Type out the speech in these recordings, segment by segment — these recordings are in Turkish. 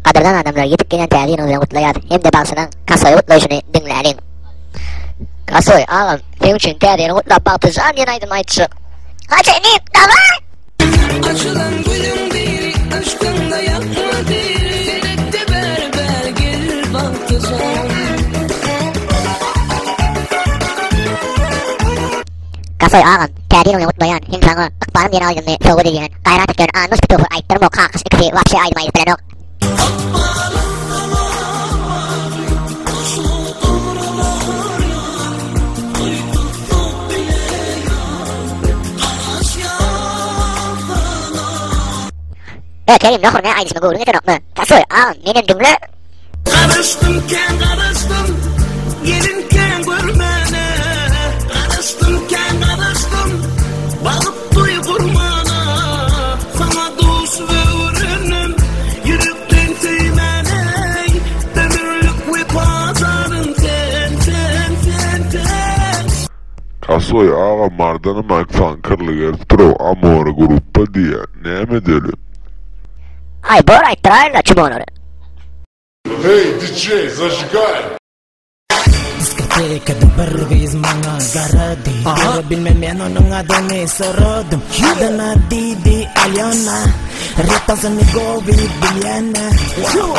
Qadrdan adamlar yetip gelen təliyin bilen kutlayar. Hem de baksınan Kasoy kutlayışını dinlerin. Kasoy ağam, senin için təliyin kutlap baktıcan yenaydın aytçı. Hacenim, davay! Açılan gülüm değil, aşkında yapma değil. Senekte berber gelir baktıcan. Kasoy ağam, təliyin bilen kutlayan, hem sana ıkbarım yeni aydınlığı soğudu diyen, gayrat etken anmış bir topu ayttırma o kakış ikisi vapşe aydımayız bilen ok. Kerim ne kurmaya aynısını gurur getir okma. Kasoy ağam, benim cümle. Karıştımken karıştım, gelinken görmene. Karıştımken karıştım, bakıp duy kurmana. Sana dost ve ürünüm, yürüktün tüymene. Demirlik ve pazarın sen. Kasoy ağa mardanı makfan kırlı gertiro amor gruppa diye ne edelim? Ay bor ayttırayla çumonları. Hey DJ, zажигай! Diskotekada barugayız mana garadi. Bilmem ben onun adını sordum. Adına Didi Alyona. Rettansın gobi bilyana.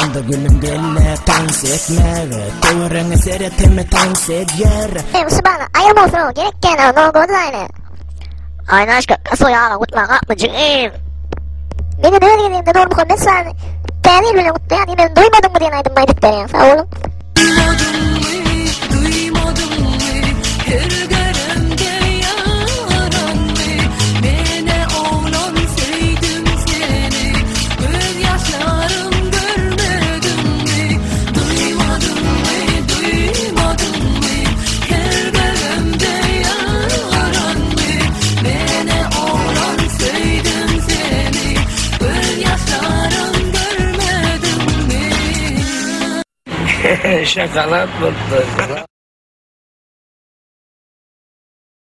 Onda gülüm gelle dans etmeve. Doğrunu seyretme dans et yere. Müslüman ayırma olsun o gerekken o no god line. Aynen aşkı Kasoy ağa kutla kapmacığım. Beni de öyle dediğimde doğru Muhammed sen Təliyin bilen kutlayan ben duymadım mı diyen aydın baydıkları ya sağ olun. Duymadın mı, her garımda yaran mı? Mene oğlan sevdim seni, göz yaşlarım görmedin mi? Duymadın mı, her garımda yaran mı? Mene oğlan sevdim seni, göz yaşlarım görmedin mi? Şakalar tuttu.